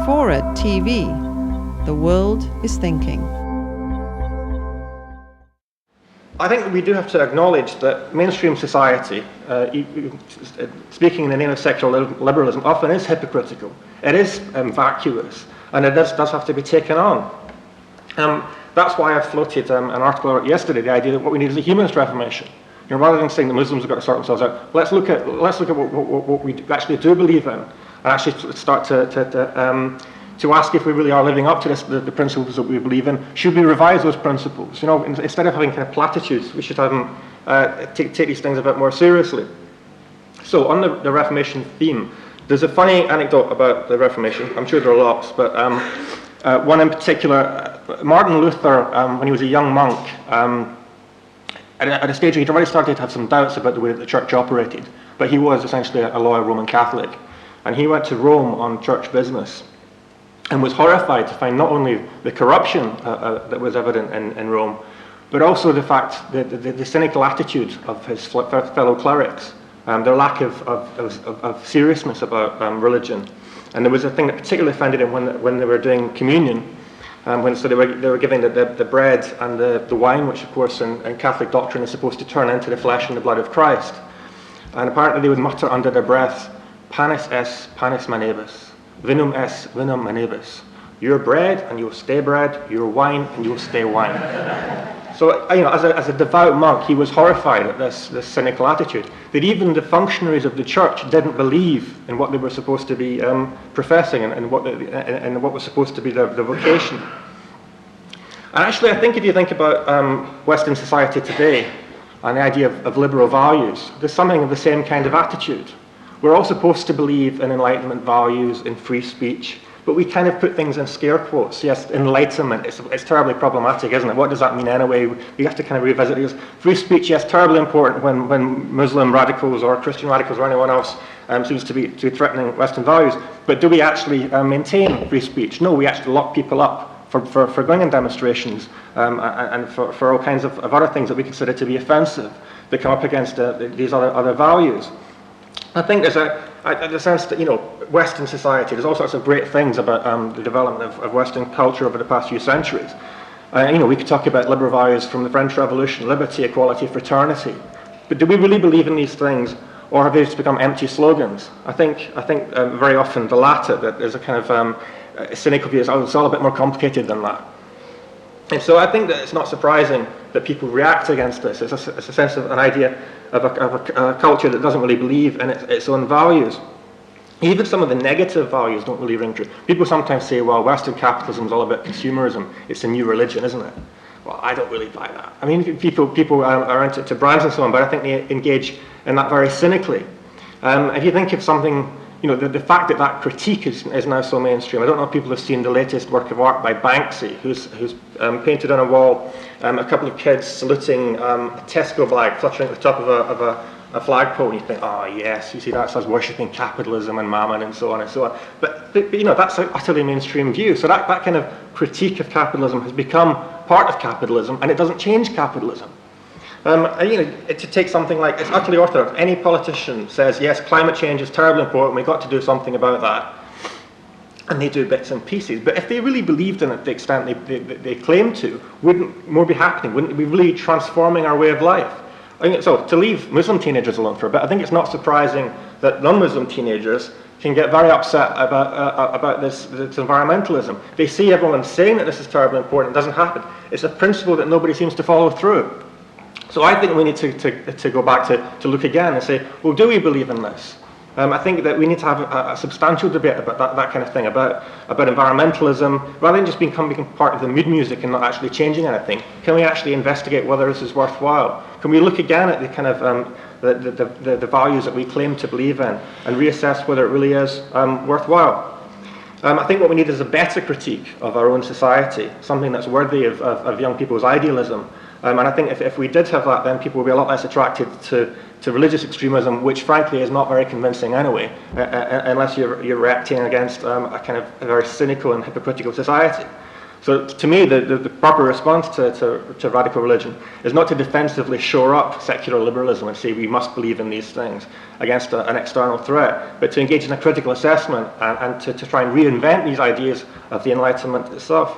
FORA.tv. The world is thinking. I think that we do have to acknowledge that mainstream society, speaking in the name of secular liberalism, often is hypocritical. It is vacuous, and it does have to be taken on. That's why I floated an article out yesterday, the idea that what we need is a humanist reformation. You know, rather than saying the Muslims have got to sort themselves out, let's look at what we actually do believe in, and actually start to ask if we really are living up to the principles that we believe in. Should we revise those principles? You know, instead of having kind of platitudes, we should have them take these things a bit more seriously. So on the Reformation theme, there's a funny anecdote about the Reformation. I'm sure there are lots, but one in particular, Martin Luther, when he was a young monk, at a stage where he'd already started to have some doubts about the way that the church operated, but he was essentially a loyal Roman Catholic, and he went to Rome on church business, and was horrified to find not only the corruption that was evident in Rome, but also the fact that the cynical attitude of his fellow clerics, their lack of seriousness about religion. And there was a thing that particularly offended him when they were doing communion, so they were giving the bread and the wine, which of course in Catholic doctrine is supposed to turn into the flesh and the blood of Christ. And apparently they would mutter under their breath, "Panis es panis manibus. Vinum es vinum manibus." Your bread and you'll stay bread, your wine and you'll stay wine. So, you know, as a devout monk, he was horrified at this cynical attitude, that even the functionaries of the church didn't believe in what they were supposed to be professing and what was supposed to be their vocation. And actually, I think if you think about Western society today and the idea of liberal values, there's something of the same kind of attitude. We're all supposed to believe in Enlightenment values, in free speech, but we kind of put things in scare quotes. Yes, Enlightenment, it's terribly problematic, isn't it? What does that mean anyway? We have to kind of revisit it. Free speech, yes, terribly important when Muslim radicals or Christian radicals or anyone else seems to be threatening Western values. But do we actually maintain free speech? No, we actually lock people up for going in demonstrations and for all kinds of other things that we consider to be offensive that come up against these other values. I think there's a sense that, you know, Western society, there's all sorts of great things about the development of Western culture over the past few centuries. You know, we could talk about liberal values from the French Revolution, liberty, equality, fraternity. But do we really believe in these things, or have they just become empty slogans? I think very often the latter, that there's a kind of cynical view, it's all a bit more complicated than that. And so I think that it's not surprising that people react against this. It's a sense of an idea of a culture that doesn't really believe in its own values. Even some of the negative values don't really ring true. People sometimes say, well, Western capitalism is all about consumerism. It's a new religion, isn't it? Well, I don't really buy that. I mean, people are into brands and so on, but I think they engage in that very cynically. If you think of something, you know, the fact that critique is now so mainstream. I don't know if people have seen the latest work of art by Banksy, who's painted on a wall a couple of kids saluting a Tesco bag fluttering at the top of a flagpole, and you think, oh yes, you see, that's us worshipping capitalism and mammon and so on and so on. But you know, that's an utterly mainstream view. So that kind of critique of capitalism has become part of capitalism, and it doesn't change capitalism. You know, to take something like, it's utterly orthodox. Any politician says, yes, climate change is terribly important, we've got to do something about that. And they do bits and pieces. But if they really believed in it to the extent they claim to, wouldn't more be happening? Wouldn't it be really transforming our way of life? I mean, so to leave Muslim teenagers alone for a bit, I think it's not surprising that non-Muslim teenagers can get very upset about this environmentalism. They see everyone saying that this is terribly important, it doesn't happen. It's a principle that nobody seems to follow through. So I think we need to go back to look again and say, well, do we believe in this? I think that we need to have a substantial debate about that kind of thing, about environmentalism. Rather than just becoming part of the mood music and not actually changing anything, can we actually investigate whether this is worthwhile? Can we look again at the kind of the values that we claim to believe in and reassess whether it really is worthwhile? I think what we need is a better critique of our own society, something that's worthy of young people's idealism. And I think if we did have that, then people would be a lot less attracted to religious extremism, which frankly is not very convincing anyway, unless you're reacting against a kind of a very cynical and hypocritical society. So to me, the proper response to radical religion is not to defensively shore up secular liberalism and say we must believe in these things against an external threat, but to engage in a critical assessment and to try and reinvent these ideas of the Enlightenment itself.